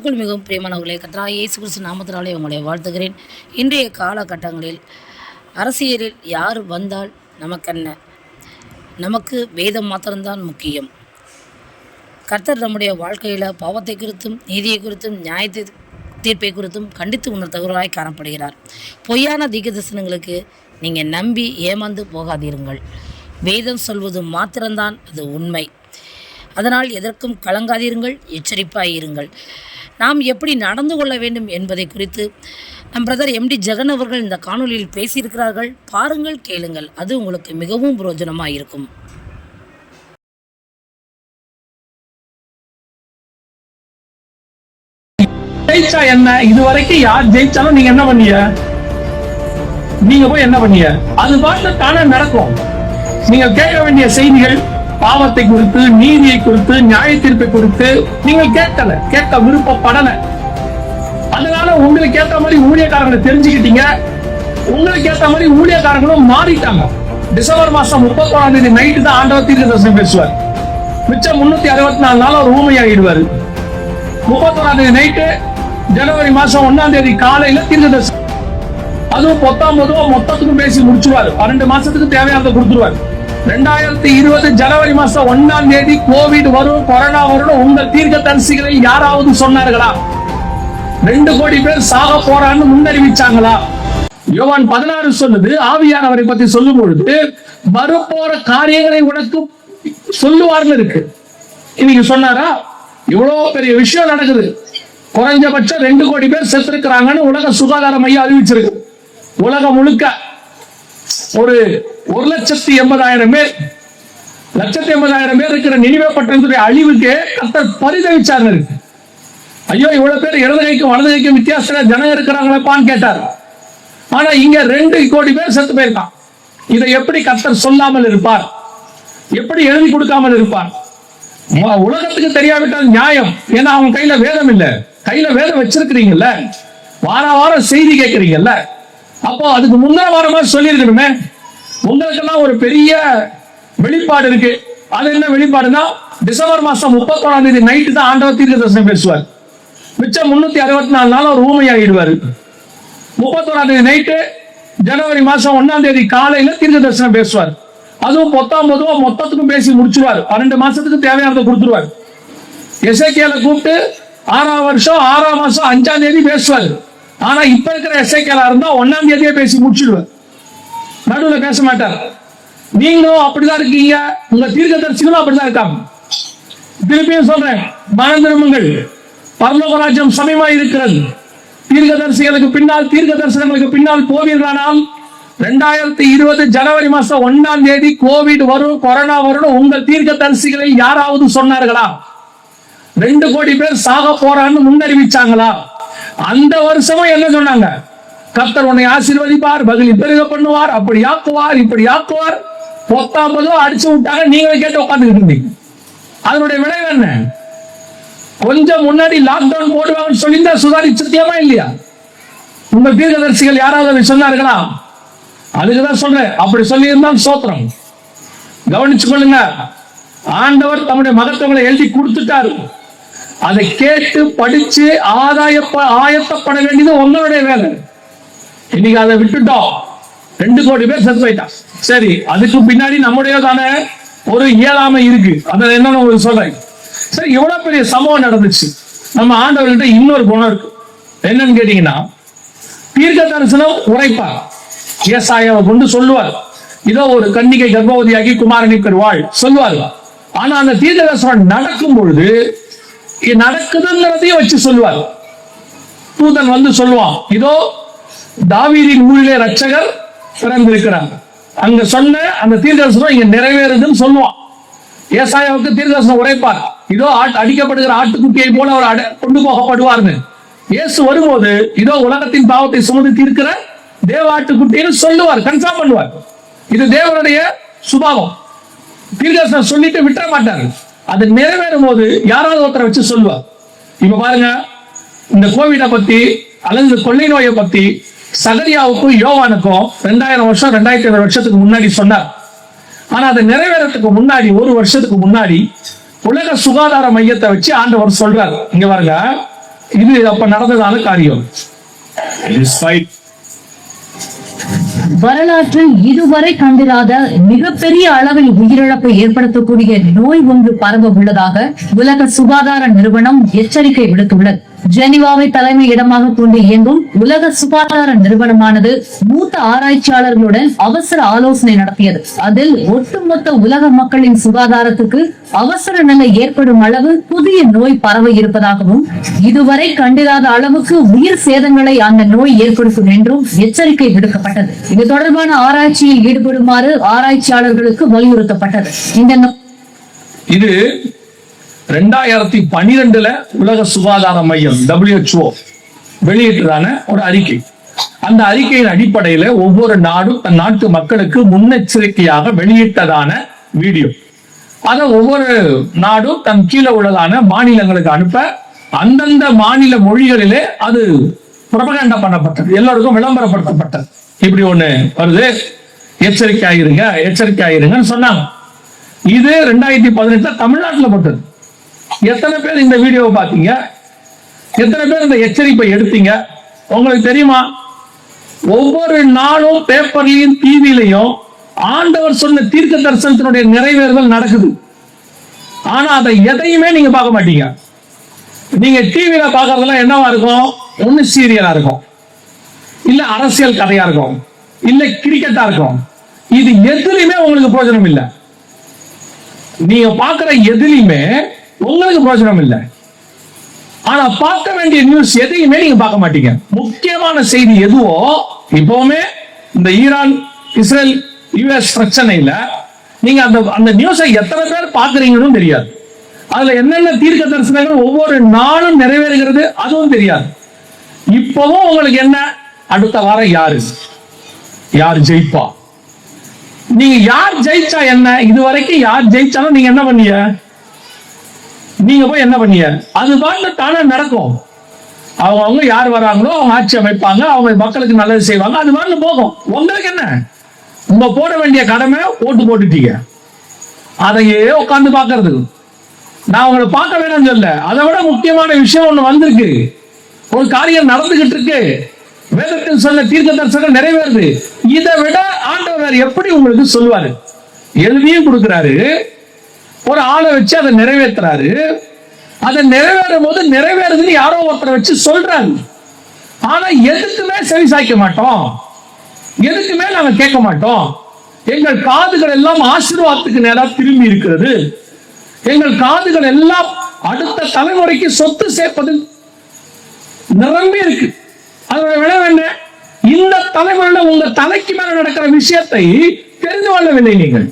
கிறிஸ்துக்குள் மிகவும் பிரியமானவர்களே, கர்த்தராகிய இயேசு கிறிஸ்து நாமத்தினாலே உங்களை வாழ்த்துகிறேன். இன்றைய காலகட்டங்களில் அரசியலில் யார் வந்தால் நமக்கென்ன? நமக்கு வேதம் மாத்திரம்தான் முக்கியம். கர்த்தர் நம்முடைய வாழ்க்கையில் பாவத்தை குறித்தும் நீதியை குறித்தும் நியாய தீர்ப்பை குறித்தும் கண்டித்து உணர்த்தவராய் காணப்படுகிறார். பொய்யான தீர்க்கதரிசனங்களுக்கு நீங்கள் நம்பி ஏமாந்து போகாதீருங்கள். வேதம் சொல்வது மாத்திரம்தான் அது உண்மை. அதனால் எதற்கும் கலங்காதீருங்கள், எச்சரிப்பாயிருங்கள். நாம் எப்படி நடந்து கொள்ள வேண்டும் என்பதை குறித்து நம் பிரதர் எம்டி ஜெகன் அவர்கள் இந்த காணொலியில் பேசியிருக்கிறார்கள். பாருங்கள், கேளுங்கள். அது உங்களுக்கு மிகவும் பிரயோஜனமாக இருக்கும். ஜெயிச்சா என்ன? இதுவரைக்கும் யார் ஜெயிச்சாலும் நீங்க என்ன பண்ணீங்க? நீங்க போய் என்ன பண்ணீங்க? அது பாட்டு தானே நடக்கும். நீங்க கேட்க வேண்டிய செய்திகள் பாவத்தை குறித்து, நீதியை குறித்து, நியாய தீர்ப்பை குறித்து நீங்கள் கேட்க விருப்பப்படல. அதனால உங்களுக்கு ஏற்ற மாதிரி ஊழியக்காரங்களை தெரிஞ்சுக்கிட்டீங்க. உங்களுக்கு ஏற்ற மாதிரி ஊழியக்காரங்களும் மாறிட்டாங்க. டிசம்பர் மாசம் 31ஆம் தேதி நைட்டு தான் ஆண்டவர் தீர்க்கதரிசனம் பேசுவார். மிச்சம் 364 நாள் ஒரு ஊமையாகிடுவாரு. 31ஆம் தேதி நைட்டு, ஜனவரி மாசம் 1ஆம் தேதி காலையில தீர்க்கதரிசனம், அதுவும் 19 மொத்தத்துக்கும் பேசி முடிச்சுவாரு. 12 மாசத்துக்கு தேவையானதை கொடுத்துருவாரு. 2020 ஜனவரி மாசம் 1ஆம் தேதி கோவிட் வரும், கொரோனா வரும், உங்கள் தீர்க்கதரிசிகளை யாராவது சொன்னார்களா? 2 கோடி பேர் சாக போறான்னு முன்னறிவிச்சாங்களா? யோவான் 16 சொல்லுது, ஆவியானவரை பத்தி சொல்லும் பொழுது வரப்போற காரியங்களை உனக்கு சொல்லுவார்னு இருக்கு. இன்னைக்கு சொன்னாரா? இவ்வளவு பெரிய விஷயம் நடக்குது. குறைஞ்சபட்சம் 2 கோடி பேர் செத்து இருக்கிறாங்கன்னு உலக சுகாதார மையம் அறிவிச்சிருக்கு. உலகம் முழுக்க ஒரு 1,80,000 பேர், 1,80,000 பேர் இருக்கிற நினிவே பட்டணத்துடைய அழிவுக்கு கர்த்தர் பரிதவிச்சார் இருக்கு. ஐயோ, இவ்வளவு பேர் இடது கைக்கும் வலது கைக்கும் வித்தியாசத்துல ஜனம் இருக்கிறாங்களப்பான்னு கேட்டார். ஆனா இங்க 2 கோடி பேர் செத்து போயிருக்கான். இதை எப்படி கர்த்தர் சொல்லாமல் இருப்பார்? எப்படி எழுதி கொடுக்காமல் இருப்பார்? உலகத்துக்கு தெரியாவிட்டால் நியாயம். ஏன்னா அவங்க கையில வேதம் இல்ல. கையில வேதம் வச்சிருக்கிறீங்கல்ல, வாரம் செய்தி கேட்கறீங்கல்ல, அப்போ அதுக்கு முந்தின வாரமா சொல்லி இருக்கணுமே. உங்களுக்கெல்லாம் ஒரு பெரிய வெளிப்பாடு இருக்கு. அது என்ன வெளிப்பாடுனா, டிசம்பர் மாசம் 31ஆம் தேதி நைட்டு தான் ஆண்டவர் தீர்க்கதரிசனம் பேசுவார். மிச்சம் 364 நாள் ஒரு ஊமையாகிடுவாரு. 31ஆம் தேதி நைட்டு, ஜனவரி மாசம் 1ஆம் தேதி காலையில தீர்க்கதரிசனம் பேசுவார். அதுவும் 19 மொத்தத்துக்கும் பேசி முடிச்சுவார். 12 மாசத்துக்கு தேவையானதை கொடுத்துருவார். எசேக்கியேலை கூப்பிட்டு 6ஆம் வருஷம் 6ஆம் மாசம் 5ஆம் தேதி பேசுவார். ஆனா இப்ப இருக்கிற எசேக்கியேலா இருந்தா 1ஆம் தேதியே பேசி முடிச்சிடுவார். நடுவில் பேச மாட்டார். நீங்களும் அப்படிதான் இருக்கீங்க, உங்க தீர்க்கதரிசிகளும் அப்படிதான் இருக்காங்க. திருப்பியும் சொல்றேன், மனம் திரும்புங்கள், பரலோக ராஜ்யம் சமீபமா இருக்கிறது. தீர்க்கதரிசிகளுக்கு பின்னால், தீர்க்க தரிசனங்களுக்கு பின்னால் போவீர்களானால் 2020 ஜனவரி மாசம் 1ஆம் தேதி கோவிட் வரும், கொரோனா வரும், உங்கள் தீர்க்கதரிசிகளை யாராவது சொன்னார்களா? 2 கோடி பேர் சாக போறான்னு முன்னறிவிச்சாங்களா? அந்த வருஷமும் என்ன சொன்னாங்க? கர்த்தர் உன்னை ஆசீர்வதிப்பார், பகிலி பெருக பண்ணுவார், அப்படி ஆக்குவார், இப்படி ஆக்குவார். 19 அடிச்சு விட்டாங்க. நீங்களே கேட்டு உட்காந்துக்கிட்டு இருந்தீங்க. அதனுடைய விளைவு என்ன? கொஞ்சம் முன்னாடி லாக்டவுன் போடுவாங்கன்னு சொல்லியிருந்தா சுதாரிச்சிருக்கியமா இல்லையா? உங்கள் தீர்க்கதரிசிகள் யாராவது சொன்னார்களா? அதுக்குதான் சொல்றேன், அப்படி சொல்லி இருந்தால் சோத்திரம். கவனிச்சு கொள்ளுங்க. ஆண்டவர் தம்முடைய மகத்துவங்களை எழுதி கொடுத்துட்டாரு. அதை கேட்டு படிச்சு ஆயத்தப்பட வேண்டியது உங்களுடைய வேலை. இன்னைக்கு அதை விட்டுட்டோம். 2 கோடி பேர் செத்து போயிட்டான். சரி, அதுக்கு பின்னாடி நம்முடைய தானே ஒரு இயலாமை இருக்கு. அதை என்னன்னு உங்களுக்கு சொல்றேன். சரி, எவ்வளவு பெரிய சம்பவம் நடந்துச்சு. நம்ம ஆண்டவர்கிட்ட இன்னொரு குணம் இருக்கு. என்னன்னு கேட்டீங்கன்னா, தீர்க்க தரிசனம் உரைப்பார். ஏசாயாவை கொண்டு சொல்லுவார், இதோ ஒரு கன்னிகை கர்ப்பவதியாகி குமாரனை பெறுவாள் சொல்லுவார். ஆனா அந்த தீர்க்க தரிசனம் நடக்கும் பொழுது நடக்குதுங்கிறதையும் வச்சு சொல்லுவார். தூதன் வந்து சொல்லுவான், இதோ தாவீதின் ஊரிலே ரட்சகர் பிறந்திருக்கிறார். அங்க சொன்ன அந்த தீர்க்கதரிசனம் இங்க நிறைவேறுதுன்னு சொல்லுவான். ஏசாயாவுக்கு தீர்க்கதரிசனம் உரைப்பார், இதோ அடிக்கப்படுகிற ஆட்டுக்குட்டியை போல அவர் கொண்டு போகப்படுவார்னு. இயேசு வரும்போது, இதோ உலகத்தின் பாவத்தை சுமந்து தீர்க்கிற தேவ ஆட்டுக்குட்டின்னு சொல்லுவார், கன்ஃபார்ம் பண்ணுவார். இது தேவனுடைய சுபாவம். தீர்க்கதரிசனம் சொல்லிட்டு விட்டுற மாட்டாரு. அது நிறைவேறும் போது யாராவது ஒருத்தரை வச்சு சொல்லுவார். இப்ப பாருங்க, இந்த கோவிட பத்தி அல்லது கொள்ளை நோயை பத்தி சகரியாவுக்கும் யோவானுக்கும் 2000 வருஷம் 2500 வருஷத்துக்கு முன்னாடி சொன்னார். ஆனா அதை நிறைவேறதுக்கு முன்னாடி 1 வருஷத்துக்கு முன்னாடி உலக சுகாதார மையத்தை வச்சு ஆண்டவர் சொல்றாரு. இங்க பாருங்க, இது அப்ப நடந்ததான காரியம். வரலாற்றில் இதுவரை கண்டிராத மிகப்பெரிய அளவில் உயிரிழப்பை ஏற்படுத்தக்கூடிய நோய் ஒன்று பரவ உள்ளதாக உலக சுகாதார நிறுவனம் எச்சரிக்கை விடுத்துள்ளது. ஜெனீவாவை தலைமை இடமாக கொண்டு இயங்கும் உலக சுகாதார நிறுவனமானது மூத்த ஆராய்ச்சியாளர்களுடன் அவசர ஆலோசனை நடத்தியது. அதில் ஒட்டுமொத்த உலக மக்களின் சுகாதாரத்துக்கு அவசர நிலை ஏற்படும் அளவு புதிய நோய் பரவ இருப்பதாகவும் இதுவரை கண்டிராத அளவுக்கு உயிர் சேதங்களை அந்த நோய் ஏற்படுத்தும் என்றும் எச்சரிக்கை விடுக்கப்பட்டது. இது தொடர்பான ஆராய்ச்சியில் ஈடுபடுமாறு ஆராய்ச்சியாளர்களுக்கு வலியுறுத்தப்பட்டது. இது 2012 உலக சுகாதார மையம் WHO வெளியிட்டதான ஒரு அறிக்கை. அந்த அறிக்கையின் அடிப்படையில ஒவ்வொரு நாடும் தன் நாட்டு மக்களுக்கு முன்னெச்சரிக்கையாக வெளியிட்டதான வீடியோ. அதை ஒவ்வொரு நாடும் தன் கீழே உள்ளதான மாநிலங்களுக்கு அனுப்ப அந்தந்த மாநில மொழிகளிலே அது புரபகண்டா பண்ணப்பட்டது, எல்லோருக்கும் விளம்பரப்படுத்தப்பட்டது. இப்படி ஒண்ணு வருது, எச்சரிக்கையாயிருங்கன்னு சொன்னாங்க. இது 2018 தமிழ்நாட்டில் போட்டது. எத்தனை பேர் இந்த வீடியோவை பார்த்தீங்க? எத்தனை பேர் இந்த எச்சரிப்பை எடுத்தீங்க? உங்களுக்கு தெரியுமா, ஒவ்வொரு நாளும் பேப்பர்லயும் டிவிலையும் ஆண்டவர் சொன்ன தீர்க்க தரிசனத்தினுடைய நிறைவேறுதல் நடக்குது. ஆனா அதை எதையுமே நீங்க பார்க்க மாட்டீங்க. நீங்க டிவியில பார்க்கறதெல்லாம் என்னவா இருக்கும்? ஒண்ணு சீரியலா இருக்கும், இல்ல அரசியல் கதையா இருக்கும், இல்ல கிரிக்கெட்டா இருக்கும். இது எதுலையுமே உங்களுக்கு பிரயோஜனம் இல்லை. நீங்க பார்க்கிற எதுலையுமே உங்களுக்கு பிரயோஜனம் இல்லை. ஆனா பார்க்க வேண்டிய நியூஸ் எதையுமே நீங்க பார்க்க மாட்டீங்க. முக்கியமான செய்தி எதுவோ, இப்பவுமே இந்த ஈரான் இஸ்ரேல் US பிரச்சனையில நீங்க அந்த நியூஸை எத்தனை பேர் பாக்குறீங்கன்னு தெரியாது. அதுல என்னென்ன தீர்க்க தரிசனங்கள் ஒவ்வொரு நாளும் நிறைவேறுகிறது அதுவும் தெரியாது. இப்பவும் உங்களுக்கு என்ன, அடுத்த வாரம் யார் ஜெயிப்பா, நீங்க யார் ஜெயிச்சா என்ன, இதுவரைக்கும் யார் ஜெயிச்சாலும் நீங்க என்ன பண்ணீங்க, நீங்க போய் என்ன பண்ணீங்க, அது பாட்டு தானே நடக்கும். அவங்க யார் வராங்களோ அவங்க ஆட்சி அமைப்பாங்க, அவங்க மக்களுக்கு நல்லது செய்வாங்க, அது பாட்டு போகும். உங்களுக்கு என்ன, உங்க போட வேண்டிய கடமை ஓட்டு போட்டுட்டீங்க, அதையே உட்கார்ந்து பாக்குறது. நான் உங்களை பார்க்க வேணும்னு சொல்ல, அதை விட முக்கியமான விஷயம் ஒண்ணு வந்திருக்கு. ஒரு காரியம் நடந்துகிட்டு இருக்கு, வேதத்தில் சொன்ன தீர்க்க தரிசனம் நிறைவேறுது. இதை விட ஆண்டவர் எப்படி உங்களுக்கு சொல்லுவாரு? எழுதியும் கொடுக்கிறாரு, ஒரு ஆளை வச்சு அதை நிறைவேற்றுறாரு. அதை நிறைவேறும் போது நிறைவேறுதுன்னு யாரோ ஒருத்தரை வச்சு சொல்றாரு. ஆனா எதுக்குமே செவி சாய்க்க மாட்டோம், எதுக்குமே நாங்க கேட்க மாட்டோம். எங்கள் காதுகள் எல்லாம் ஆசீர்வாதத்துக்கு நேரா திரும்பி இருக்கிறது. எங்கள் காதுகள் எல்லாம் அடுத்த தலைமுறைக்கு சொத்து சேர்ப்பது நிரம்பி இருக்கு. அதோட விட என்ன, இந்த தலைமுறையில உங்க தலைக்கு மேல நடக்கிற விஷயத்தை தெரிந்து கொள்ளவில்லை. நீங்கள்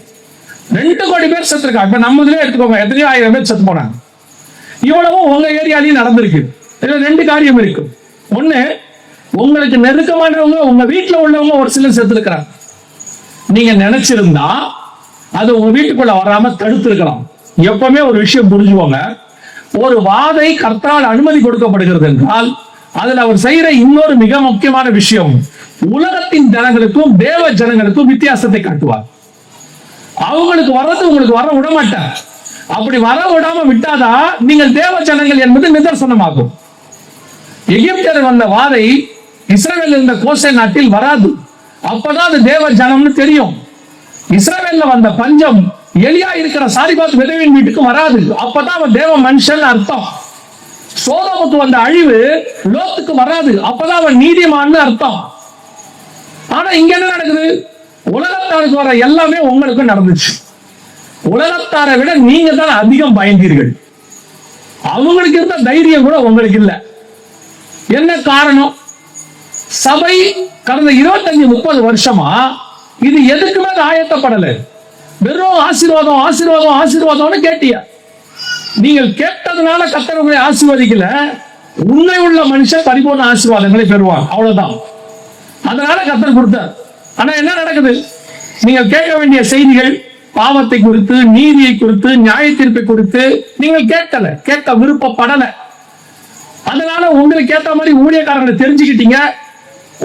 2 கோடி பேர் செத்துருக்காங்க. இப்ப நம்ம இதுல எடுத்துக்கோங்க, எத்தனையோ 1000 பேர் செத்து போனாங்க. இவ்வளவும் உங்க ஏரியாலையும் நடந்திருக்கு. இதுல 2 காரியம் இருக்கு. ஒண்ணு, உங்களுக்கு நெருக்கமானவங்க உங்க வீட்டுல உள்ளவங்க ஒரு சிலர் செத்து இருக்கிறாங்க. நீங்க நினைச்சிருந்தா அது உங்க வீட்டுக்குள்ள வராம தடுத்து இருக்கலாம். எப்பவுமே ஒரு விஷயம் புரிஞ்சுக்கோங்க, ஒரு வாதை கர்த்தரால் அனுமதி கொடுக்கப்படுகிறது என்றால் அதுல அவர் செய்யற இன்னொரு மிக முக்கியமான விஷயம், உலகத்தின் ஜனங்களுக்கும் தேவ ஜனங்களுக்கும் வித்தியாசத்தை காட்டுவார். அவங்களுக்கு வர்றது உங்களுக்கு வர விட மாட்டார். அப்படி வர விடாம விட்டாதான் நீங்கள் தேவ ஜனங்கள் என்பது நிதர்சனமாகும். எகிப்தியர் வந்த வாதை இஸ்ரவேல் இருந்த கோசே நாட்டில் வராது. அப்பதான் அது தேவ ஜனம்னு தெரியும். இஸ்ரவேல்ல வந்த பஞ்சம் எலியா இருக்கிற சாரிபாத் விதவின் வீட்டுக்கு வராது. அப்பதான் அவன் தேவ மனுஷன் அர்த்தம். சோதோமுக்கு வந்த அழிவு லோத்துக்கு வராது. அப்பதான் அவன் நீதிமான்னு அர்த்தம். ஆனா இங்க என்ன நடக்குது, உலகத்தாருக்கு வர எல்லாமே உங்களுக்கு நடந்துச்சு. உலகத்தாரை விட நீங்க தான் அதிகம் பயந்தீர்கள். அவங்களுக்கு இருந்த தைரியம் கூட உங்களுக்கு இல்லை. என்ன காரணம்? சபை கடந்த 25-30 வருஷமா இது எதுக்குமே ஆயத்தப்படல. வெறும் ஆசீர்வாதம் ஆசீர்வாதம் ஆசீர்வாதம்னு கேட்டிய. நீங்கள் கேட்டதுனால கர்த்தர் உங்களை ஆசீர்வதிக்கல. உண்மை உள்ள மனுஷன் பரிபூர்ண ஆசீர்வாதங்களை பெறுவான், அவ்வளவுதான். அதனால கர்த்தர் கொடுத்தார். ஆனா என்ன நடக்குது, நீங்கள் கேட்க வேண்டிய செய்திகள் பாவத்தை குறித்து, நீதியை குறித்து, நியாய தீர்ப்பை குறித்து நீங்கள் கேட்க விருப்பப்படல. அதனால உங்களுக்கு ஏத்த மாதிரி ஊழியக்காரங்களை தெரிஞ்சுக்கிட்டீங்க.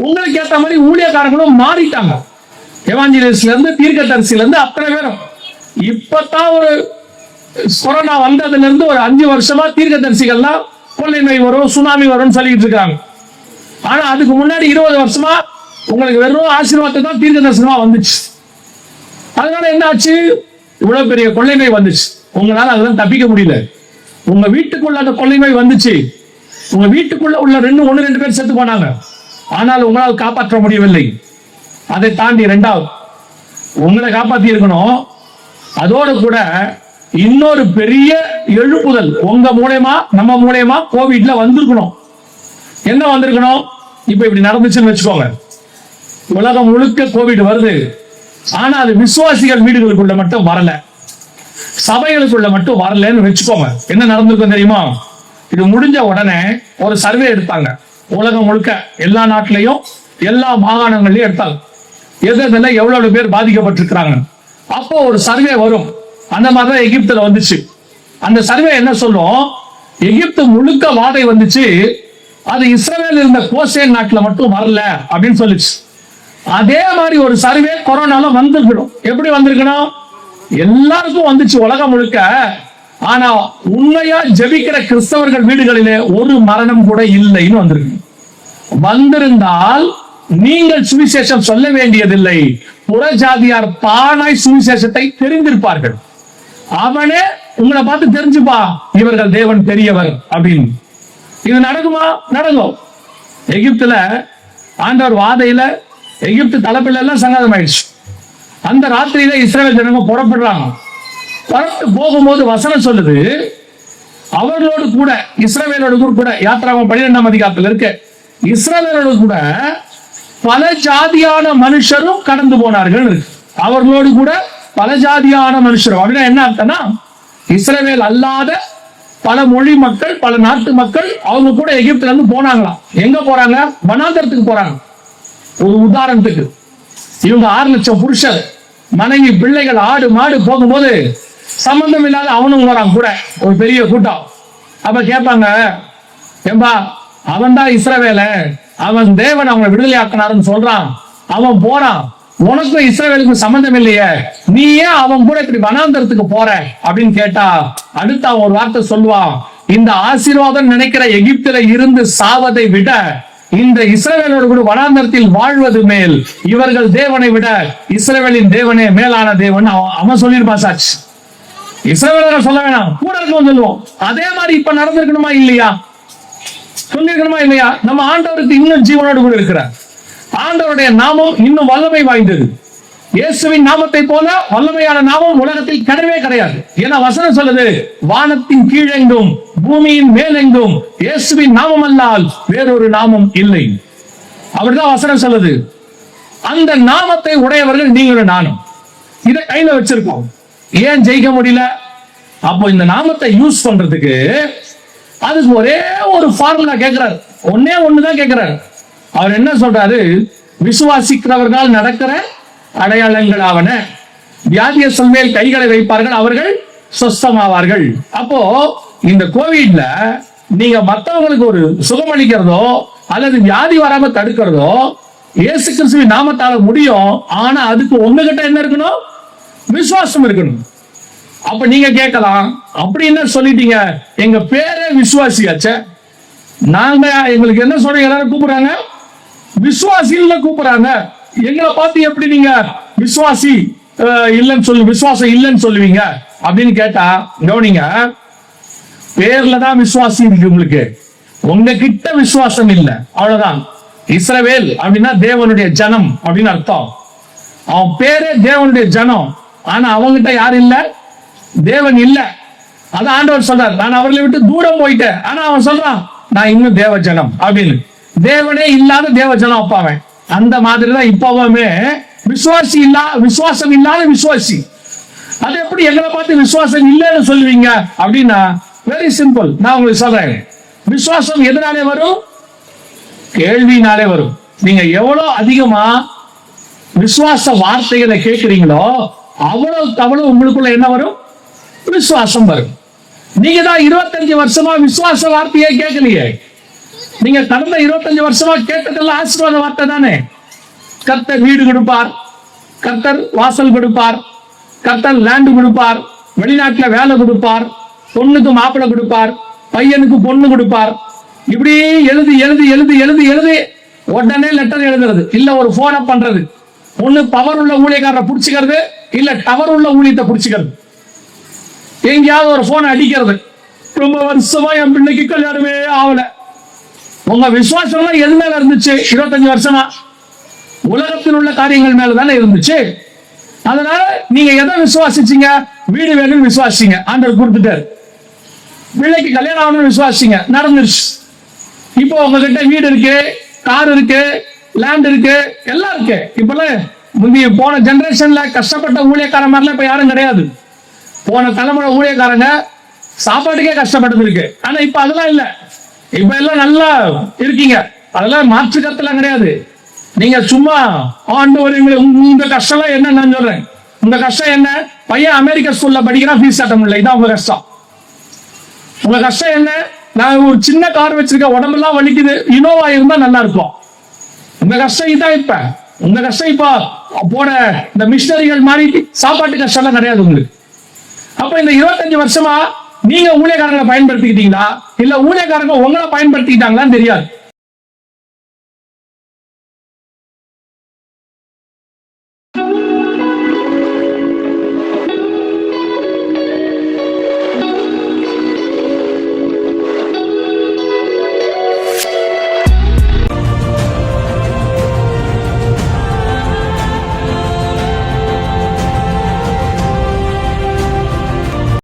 உங்களுக்கு ஏத்த மாதிரி ஊழியக்காரங்களும் மாறிட்டாங்க. எவாஞ்சலிஸ்ட்ல இருந்து தீர்க்கதரிசில இருந்து அத்தனை பேரும். இப்பதான் ஒரு கொரோனா வந்ததுல இருந்து ஒரு 5 வருஷமா தீர்க்கதரிசிகள்லாம் கொள்ளை நோய் வரும், சுனாமி வரும்னு சொல்லிட்டு இருக்காங்க. ஆனா அதுக்கு முன்னாடி 20 வருஷமா உங்களுக்கு வெறும் ஆசீர்வாதத்தை தான் தீர்க்க தரிசனமா வந்துச்சு. அதனால என்ன ஆச்சு? இவ்வளவு பெரிய கொள்ளை நோய் வந்துச்சு. உங்களால அதெல்லாம் தப்பிக்க முடியல. உங்க வீட்டுக்குள்ள அந்த கொள்ளை நோய் வந்துச்சு. உங்க வீட்டுக்குள்ள உள்ள 1-2 பேர் செத்து போனாங்க. ஆனால் உங்களால் காப்பாற்ற முடியவில்லை. அதை தாண்டி 2வது உங்களை காப்பாத்தி இருக்கணும். அதோடு கூட இன்னொரு பெரிய எழுப்புதல் உங்க மூலமா நம்ம மூலமா கோவிட்ல வந்திருக்கணும். என்ன வந்திருக்கணும்? இப்ப இப்படி நடந்துச்சுன்னு வச்சுக்கோங்க, உலகம் முழுக்க கோவிட் வருது. ஆனா அது விசுவாசிகள் வீடுகளுக்குள்ள மட்டும் வரல, சபைகளுக்குள்ள மட்டும் வரலன்னு வச்சுக்கோங்க. என்ன நடந்திருக்கும் தெரியுமா? இது முடிஞ்ச உடனே ஒரு சர்வே எடுத்தாங்க. உலகம் முழுக்க எல்லா நாட்டிலையும் எல்லா மாகாணங்களையும் எடுத்தாங்க. எதுல எவ்வளவு பேர் பாதிக்கப்பட்டிருக்கிறாங்க. அப்போ ஒரு சர்வே வரும். அந்த மாதிரிதான் எகிப்துல வந்துச்சு. அந்த சர்வே என்ன சொல்லும்? எகிப்து முழுக்க வாதை வந்துச்சு, அது இஸ்ரவேல் இருந்த கோசேன் நாட்டுல மட்டும் வரல அப்படின்னு சொல்லிச்சு. அதே மாதிரி ஒரு சர்வே கொரோனால வந்திருக்கணும். எப்படி வந்திருக்கணும்? எல்லாருக்கும் வந்துச்சு உலகம் முழுக்க. ஆனா உண்மையா ஜெபிக்கிற கிறிஸ்தவர்கள் வீடுகளிலே ஒரு மரணம் கூட இல்லைன்னு வந்திருக்கு. வந்திருந்தால் நீங்கள் சுவிசேஷம் சொல்ல வேண்டியதில்லை. புறஜாதியார் தானாய் சுவிசேஷத்தை தெரிந்திருப்பார்கள். அவனே உங்களை பார்த்து தெரிஞ்சுப்பா, இவர்கள் தேவன் பெரியவர் அப்படின்னு. இது நடக்குமா? நடக்கும். எகிப்துல ஆண்டவர் வாதையில எகிப்து தலைப்பில எல்லாம் சங்காதம் ஆயிடுச்சு. அந்த ராத்திரியில இஸ்ரவேல் ஜனங்க புறப்படுறாங்க. புறப்பட்டு போகும்போது வசனம் சொல்லுது, அவர்களோடு கூட இஸ்ரவேலோடு கூட யாத்திராகமம் 12ஆம் அதிகாரத்தில் இருக்கு, இஸ்ரவேலோடு கூட பல ஜாதியான மனுஷரும் கடந்து போனார்கள் இருக்கு. அவர்களோடு கூட பல ஜாதியான மனுஷரும் அப்படின்னா என்ன அர்த்தம்னா, இஸ்ரவேல் அல்லாத பல மொழி மக்கள், பல நாட்டு மக்கள் அவங்க கூட எகிப்துல இருந்து போனாங்களாம். எங்க போறாங்க? வனாந்தரத்துக்கு போறாங்க. ஒரு உதாரணத்துக்கு, இவங்க 6 லட்சம் புருஷர், மனைவி, பிள்ளைகள், ஆடு மாடு போகும்போது சம்பந்தம் இல்லாத அவனும் வரான் கூட, ஒரு பெரிய கூட்டம். அப்ப கேட்பாங்க, ஏம்பா அவன் தான் இஸ்ரவேல, அவன் தேவன் அவங்களை விடுதலை ஆக்கினாருன்னு சொல்றான், அவன் போறான், உனக்கும் இஸ்ரவேலுக்கும் சம்பந்தம் இல்லையே, நீ ஏன் அவன் கூட இப்படி வனாந்தரத்துக்கு போற அப்படின்னு கேட்டா அடுத்த அவன் ஒரு வார்த்தை சொல்லுவான், இந்த ஆசீர்வாதம் நினைக்கிற எகிப்தில இருந்து சாவதை விட இந்த இஸ்ரவேலோடு கூட வனாந்தரத்தில் வாழ்வது மேல், இவர்கள் தேவனை விட இஸ்ரவேலின் தேவனே மேலான தேவன் அவன் சொல்லியிருப்பான். சாட்சி இஸ்ரவேலர்கள் சொல்ல வேணாம், கூட இருக்கவும் சொல்லுவோம். அதே மாதிரி இப்ப நடந்திருக்கணுமா இல்லையா? சொல்லிருக்கணுமா இல்லையா? நம்ம ஆண்டவருக்கு இன்னும் ஜீவனோடு கூட இருக்கிறார். ஆண்டவருடைய நாமம் இன்னும் வல்லமை வாய்ந்தது. இயேசுவின் நாமத்தை போல வல்லமையான நாமம் உலகத்தில் கிடையவே கிடையாது. ஏன்னா வசனம் சொல்லுது, வானத்தின் கீழெங்கும் பூமியின் மேலெங்கும் இயேசுவின் நாமம் அல்லால் வேறொரு நாமம் இல்லை. அப்படிதான் வசனம் சொல்லுது. அந்த நாமத்தை உடையவர்கள் நீங்களும் நானும். இதை கையில வச்சிருக்கோம். ஏன் ஜெயிக்க முடியல? அப்போ இந்த நாமத்தை யூஸ் பண்றதுக்கு அதுக்கு ஒரே ஒரு ஃபார்முலா கேட்கிறார். ஒன்னே ஒண்ணுதான் கேட்கிறார். அவர் என்ன சொல்றாரு? விசுவாசிக்கிறவர்கள் நடக்கிற அடையாளங்கள் ஆவன, வியாதியஸ்தர் மேல் கைகளை வைப்பார்கள், அவர்கள் சொஸ்தமாவார்கள். அப்போ இந்த கோவிட்ல நீங்க மற்றவங்களுக்கு ஒரு சுகமளிக்கிறதோ அல்லது வியாதி வராம தடுக்கிறதோ இயேசு கிறிஸ்துவின் நாமத்தால முடியும். ஆனா அதுக்கு உங்ககிட்ட என்ன இருக்கணும்? விசுவாசம் இருக்கணும். அப்ப நீங்க கேட்கலாம், அப்படி என்ன சொல்லிட்டீங்க, எங்க பேரே விசுவாசியாச்சே, நாங்க எங்களுக்கு என்ன சொல்றீங்க? எல்லாரும் கூப்பிடுறாங்க விசுவாசில கூப்பிடுறாங்க, எங்களை பார்த்து எப்படி நீங்க விசுவாசி இல்லைன்னு சொல்லு, விசுவாசம் இல்லைன்னு சொல்லுவீங்க அப்படின்னு கேட்டா, கவனிங்க, பேர்ல தான் விசுவாசி இருக்கு உங்களுக்கு, உங்ககிட்ட விசுவாசம் இல்லை, அவ்வளவுதான். இஸ்ரவேல் அப்படின்னா தேவனுடைய ஜனம் அப்படின்னு அர்த்தம். அவன் பேரே தேவனுடைய ஜனம், ஆனா அவங்கிட்ட யாரும் இல்ல, தேவன் இல்ல. அதான் ஆண்டவர் சொல்றார், நான் அவர்களை விட்டு தூரம் போயிட்டேன், ஆனா அவன் சொல்றான் நான் இன்னும் தேவ ஜனம் அப்படின்னு. தேவனே இல்லாத தேவ ஜனம் அப்பாவன். அந்த மாதிரிதான் இப்பவுமே விசுவாசம் இல்லாத விசுவாசி. அது எப்படி எங்களை பார்த்து விசுவாசம் இல்லைன்னு சொல்லுவீங்க அப்படின்னா, வெரி சிம்பிள், நான் உங்களுக்கு சொல்றேன். விசுவாசம் எதனாலே வரும்? கேள்வினாலே வரும். நீங்க எவ்வளவு அதிகமா விசுவாச வார்த்தைகளை கேட்கிறீங்களோ அவ்வளவு உங்களுக்குள்ள என்ன வரும்? விசுவாசம் வரும். நீங்க தான் 25 வருஷமா விசுவாச வார்த்தையே கேட்கலையே. நீங்க கடந்த 25 வருஷமா கேட்டதெல்லாம் ஆசீர்வாத வார்த்தை தானே. கர்த்தர் வீடு கொடுப்பார், கர்த்தர் வாசல் கொடுப்பார், கர்த்தர் லேண்ட் கொடுப்பார், வெளிநாட்டுல வேலை கொடுப்பார், பொண்ணுக்கு மாப்பிள்ளை கொடுப்பார், பையனுக்கு பொண்ணு கொடுப்பார். இப்படி எழுதி எழுதி எழுதி எழுதி எழுதி உடனே லெட்டர் எழுதுறது, இல்ல ஒரு போனை பண்றது. ஒண்ணு பவர் உள்ள ஊழியக்காரரை புடிச்சுக்கிறது, இல்ல டவர் உள்ள ஊழியத்தை புடிச்சுக்கிறது. எங்கேயாவது ஒரு போனை அடிக்கிறது. ரொம்ப வருஷமா என் பிள்ளைக்கு கல்யாணமே ஆகல. உங்க விசுவாசம் எது மேல இருந்துச்சு? 25 வருஷமா உலகத்தில் உள்ள காரியங்கள் மேல தானே இருந்துச்சு. அதனால நீங்க எதை விசுவாசிச்சீங்க? வீடு வேணும்னு விசுவாசிங்க, ஆண்டவர் கொடுத்துட்டாரு. பிள்ளைக்கு கல்யாணம் ஆகணும்னு விசுவாசிங்க, நடந்துருச்சு. இப்போ உங்ககிட்ட வீடு இருக்கு, கார் இருக்கு, லேண்ட் இருக்கு, எல்லாம் இருக்கு. இப்பெல்லாம் முந்தைய போன ஜெனரேஷன்ல கஷ்டப்பட்ட ஊழியக்காரன் மாதிரிலாம் இப்ப யாரும் கிடையாது. போன தலைமுறை ஊழியக்காரங்க சாப்பாட்டுக்கே கஷ்டப்பட்டது இருக்கு. ஆனா இப்ப அதெல்லாம் இல்ல. இப்ப எல்லாம் நல்லா இருக்கீங்க, அதெல்லாம் மாற்று கருத்துலாம் கிடையாது. நீங்க சும்மா ஆண்டவர் உங்க கஷ்டம் என்ன நான் சொல்றேன். உங்க கஷ்டம் என்ன? பையன் அமெரிக்கா ஸ்கூல்ல படிக்கிறான், ஃபீஸ் கட்ட முடியல, இதான் உங்க கஷ்டம். உங்க கஷ்டம் என்ன? நான் ஒரு சின்ன கார் வச்சிருக்கேன், உடம்பெல்லாம் வலிக்குது, இனோவா இருந்தா நல்லா இருக்கும். உங்க கஷ்டம் இதான். இப்ப உங்க கஷ்டம் இப்ப போட இந்த மிஷினரிகள் மாதிரி சாப்பாட்டு கஷ்டம் கிடையாது உங்களுக்கு. அப்ப இந்த 25 வருஷமா நீங்க ஊழியக்காரங்களை பயன்படுத்திக்கிட்டீங்களா, இல்ல ஊழியக்காரங்க உங்களை பயன்படுத்திக்கிட்டாங்களான்னு தெரியாது.